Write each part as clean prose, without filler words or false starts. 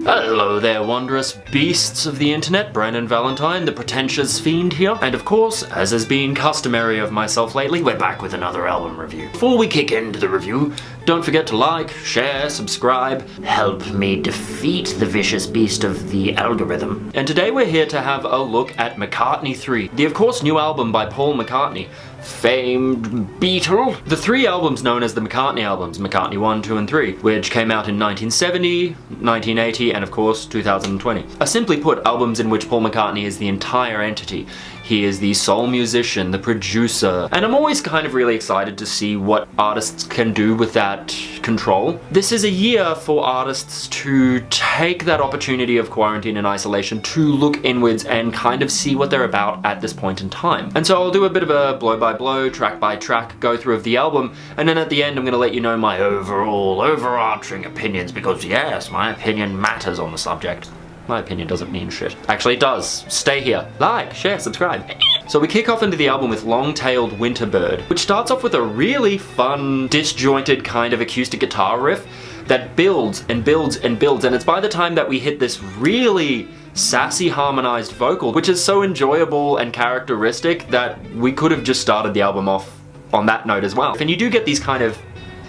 Hello there, wondrous beasts of the internet. Brandon Valentine, the Pretentious Fiend here. And of course, as has been customary of myself lately, we're back with another album review. Before we kick into the review, don't forget to like, share, subscribe. Help me defeat the vicious beast of the algorithm. And today we're here to have a look at McCartney 3, the of course new album by Paul McCartney, famed Beatle. The three albums known as the McCartney albums, McCartney 1, 2 and 3, which came out in 1970, 1980 and of course 2020. Are simply put albums in which Paul McCartney is the entire entity. He is the sole musician, the producer, and I'm always kind of really excited to see what artists can do with that control. This is a year for artists to take that opportunity of quarantine and isolation to look inwards and kind of see what they're about at this point in time. And so I'll do a bit of a blow by blow, track by track, go through of the album, and then at the end I'm gonna let you know my overarching opinions, because yes, my opinion matters on the subject. My opinion doesn't mean shit. Actually, it does. Stay here. Like, share, subscribe. So we kick off into the album with Long-Tailed Winterbird, which starts off with a really fun, disjointed kind of acoustic guitar riff that builds and builds and builds, and it's by the time that we hit this really sassy harmonized vocal, which is so enjoyable and characteristic that we could have just started the album off on that note as well. And you do get these kind of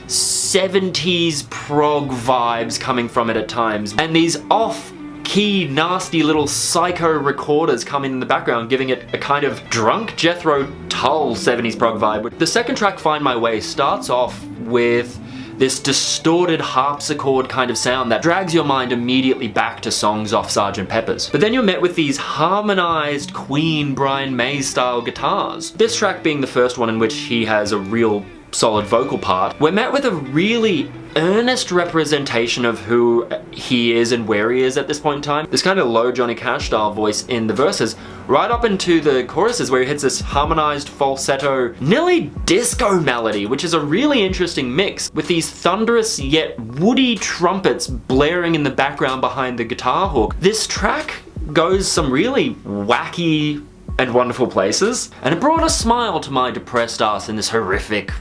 70s prog vibes coming from it at times, and these off-key, nasty little psycho recorders coming in the background, giving it a kind of drunk Jethro Tull 70s prog vibe. The second track, Find My Way, starts off with this distorted harpsichord kind of sound that drags your mind immediately back to songs off Sgt. Pepper's. But then you're met with these harmonized Queen Brian May style guitars. This track being the first one in which he has a real solid vocal part, we're met with a really earnest representation of who he is and where he is at this point in time. This kind of low Johnny Cash style voice in the verses, right up into the choruses where he hits this harmonized falsetto, nearly disco melody, which is a really interesting mix with these thunderous yet woody trumpets blaring in the background behind the guitar hook. This track goes some really wacky and wonderful places, and it brought a smile to my depressed ass in this horrific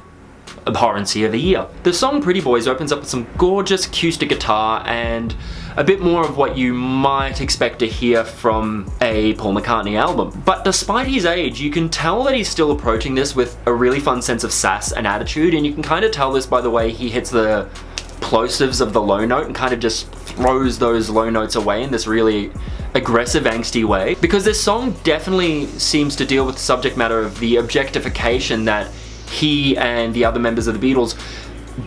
abhorrency of a year. The song Pretty Boys opens up with some gorgeous acoustic guitar and a bit more of what you might expect to hear from a Paul McCartney album. But despite his age, you can tell that he's still approaching this with a really fun sense of sass and attitude, and you can kind of tell this by the way he hits the plosives of the low note and kind of just throws those low notes away in this really aggressive, angsty way. Because this song definitely seems to deal with the subject matter of the objectification that he and the other members of the Beatles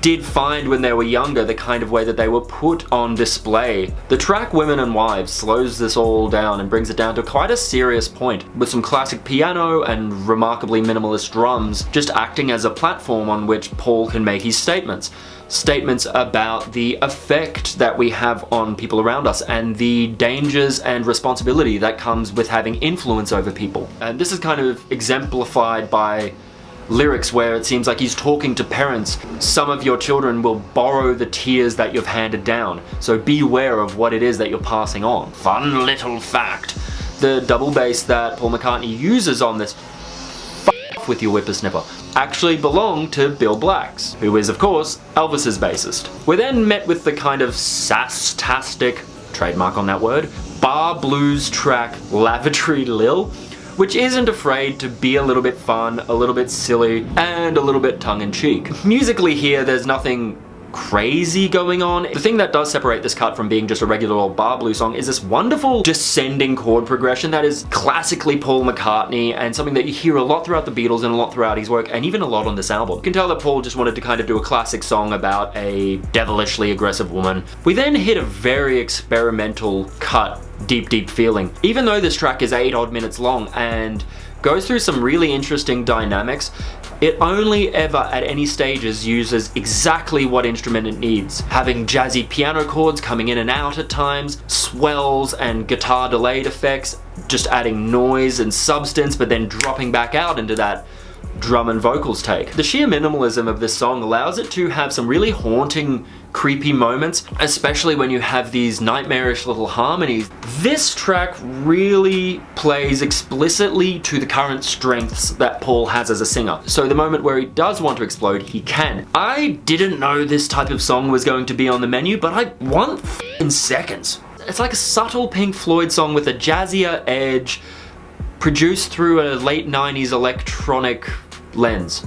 did find when they were younger, the kind of way that they were put on display. The track Women and Wives slows this all down and brings it down to quite a serious point, with some classic piano and remarkably minimalist drums just acting as a platform on which Paul can make his statements. Statements about the effect that we have on people around us and the dangers and responsibility that comes with having influence over people. And this is kind of exemplified by lyrics where it seems like he's talking to parents. Some of your children will borrow the tears that you've handed down, so beware of what it is that you're passing on. Fun little fact, the double bass that Paul McCartney uses on this "F with your whippersnipper" actually belonged to Bill Black's, who is of course Elvis's bassist. We're then met with the kind of sass-tastic, trademark on that word, bar blues track Lavatory Lil, which isn't afraid to be a little bit fun, a little bit silly, and a little bit tongue-in-cheek. Musically here, there's nothing crazy going on. The thing that does separate this cut from being just a regular old bar blues song is this wonderful descending chord progression that is classically Paul McCartney and something that you hear a lot throughout the Beatles and a lot throughout his work, and even a lot on this album. You can tell that Paul just wanted to kind of do a classic song about a devilishly aggressive woman. We then hit a very experimental cut, Deep Deep Feeling. Even though this track is 8 odd minutes long and goes through some really interesting dynamics, it only ever at any stages uses exactly what instrument it needs, having jazzy piano chords coming in and out at times, swells and guitar delayed effects, just adding noise and substance but then dropping back out into that drum and vocals take. The sheer minimalism of this song allows it to have some really haunting, creepy moments, especially when you have these nightmarish little harmonies. This track really plays explicitly to the current strengths that Paul has as a singer. So the moment where he does want to explode, he can. I didn't know this type of song was going to be on the menu, but I want f***ing seconds. it's like a subtle Pink Floyd song with a jazzier edge, produced through a late 90s electronic lens.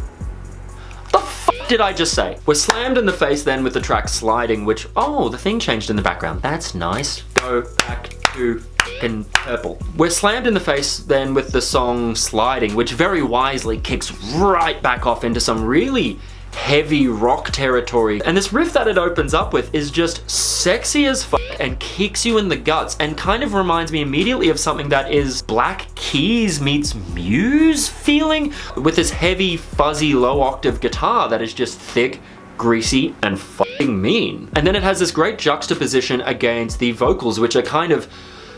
The fuck did I just say? We're slammed in the face then with the track Sliding, which, oh, the thing changed in the background. That's nice. Go back to in purple. We're slammed in the face then with the song Sliding, which very wisely kicks right back off into some really heavy rock territory. And this riff that it opens up with is just sexy as fuck and kicks you in the guts and kind of reminds me immediately of something that is Black Keys meets Muse feeling, with this heavy, fuzzy, low octave guitar that is just thick, greasy, and fucking mean. And then it has this great juxtaposition against the vocals, which are kind of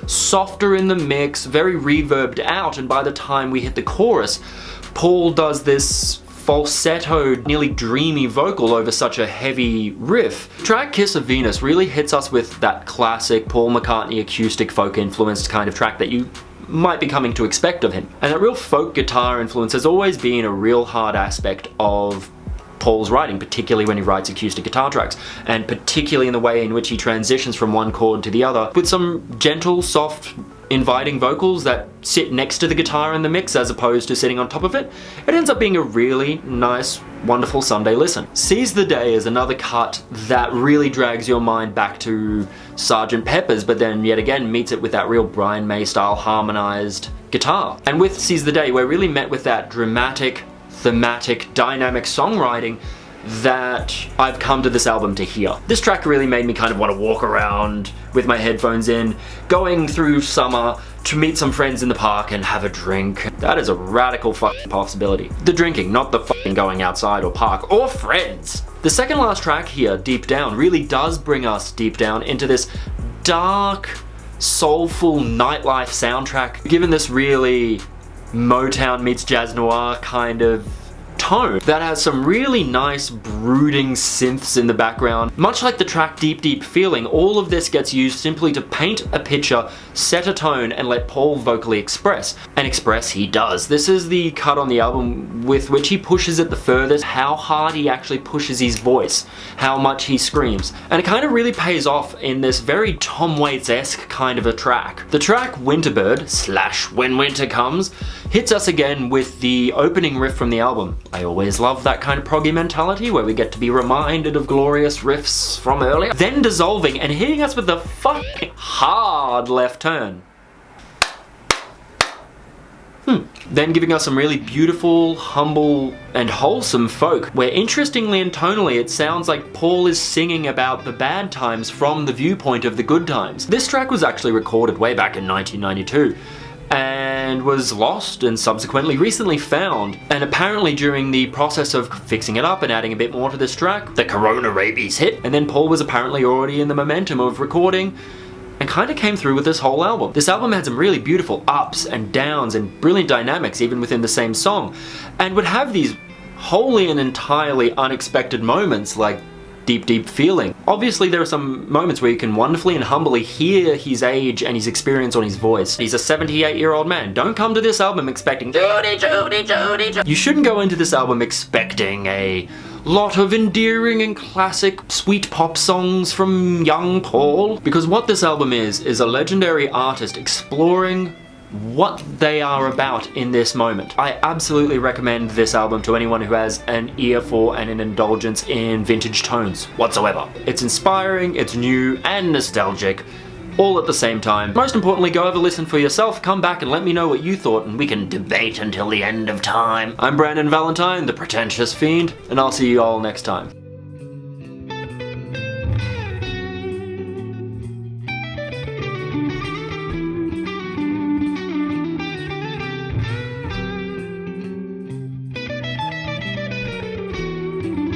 softer in the mix, very reverbed out, and by the time we hit the chorus, Paul does this falsetto, nearly dreamy vocal over such a heavy riff. Track Kiss of Venus really hits us with that classic Paul McCartney acoustic folk influenced kind of track that you might be coming to expect of him. And that real folk guitar influence has always been a real hard aspect of Paul's writing, particularly when he writes acoustic guitar tracks, and particularly in the way in which he transitions from one chord to the other, with some gentle, soft, inviting vocals that sit next to the guitar in the mix as opposed to sitting on top of it. It ends up being a really nice, wonderful Sunday listen. Seize the Day is another cut that really drags your mind back to Sgt. Pepper's, but then yet again meets it with that real Brian May style harmonized guitar. And with Seize the Day, we're really met with that dramatic, thematic, dynamic songwriting that I've come to this album to hear. This track really made me kind of want to walk around with my headphones in, going through summer to meet some friends in the park and have a drink. That is a radical fucking possibility. The drinking, not the fucking going outside or park or friends. The second last track here, Deep Down, really does bring us deep down into this dark, soulful nightlife soundtrack, given this really Motown meets jazz noir kind of tone that has some really nice brooding synths in the background. Much like the track Deep Deep Feeling, all of this gets used simply to paint a picture, set a tone, and let Paul vocally express. And express he does. This is the cut on the album with which he pushes it the furthest, how hard he actually pushes his voice, how much he screams. And it kind of really pays off in this very Tom Waits-esque kind of a track. The track Winterbird / When Winter Comes hits us again with the opening riff from the album. I always love that kind of proggy mentality where we get to be reminded of glorious riffs from earlier. Then dissolving and hitting us with the fucking hard left turn. Then giving us some really beautiful, humble, and wholesome folk, where interestingly and tonally it sounds like Paul is singing about the bad times from the viewpoint of the good times. This track was actually recorded way back in 1992. And was lost and subsequently recently found. And apparently during the process of fixing it up and adding a bit more to this track, the corona rabies hit, and then Paul was apparently already in the momentum of recording and kind of came through with this whole album. This album had some really beautiful ups and downs and brilliant dynamics even within the same song, and would have these wholly and entirely unexpected moments like Deep Deep Feeling. Obviously there are some moments where you can wonderfully and humbly hear his age and his experience on his voice. He's a 78-year-old man. Don't come to this album expecting Jody, Jody, Jody, Jody. You shouldn't go into this album expecting a lot of endearing and classic sweet pop songs from young Paul, because what this album is a legendary artist exploring what they are about in this moment. I absolutely recommend this album to anyone who has an ear for and an indulgence in vintage tones whatsoever. It's inspiring, it's new, and nostalgic, all at the same time. Most importantly, go have a listen for yourself, come back and let me know what you thought, and we can debate until the end of time. I'm Brandon Valentine, the Pretentious Fiend, and I'll see you all next time.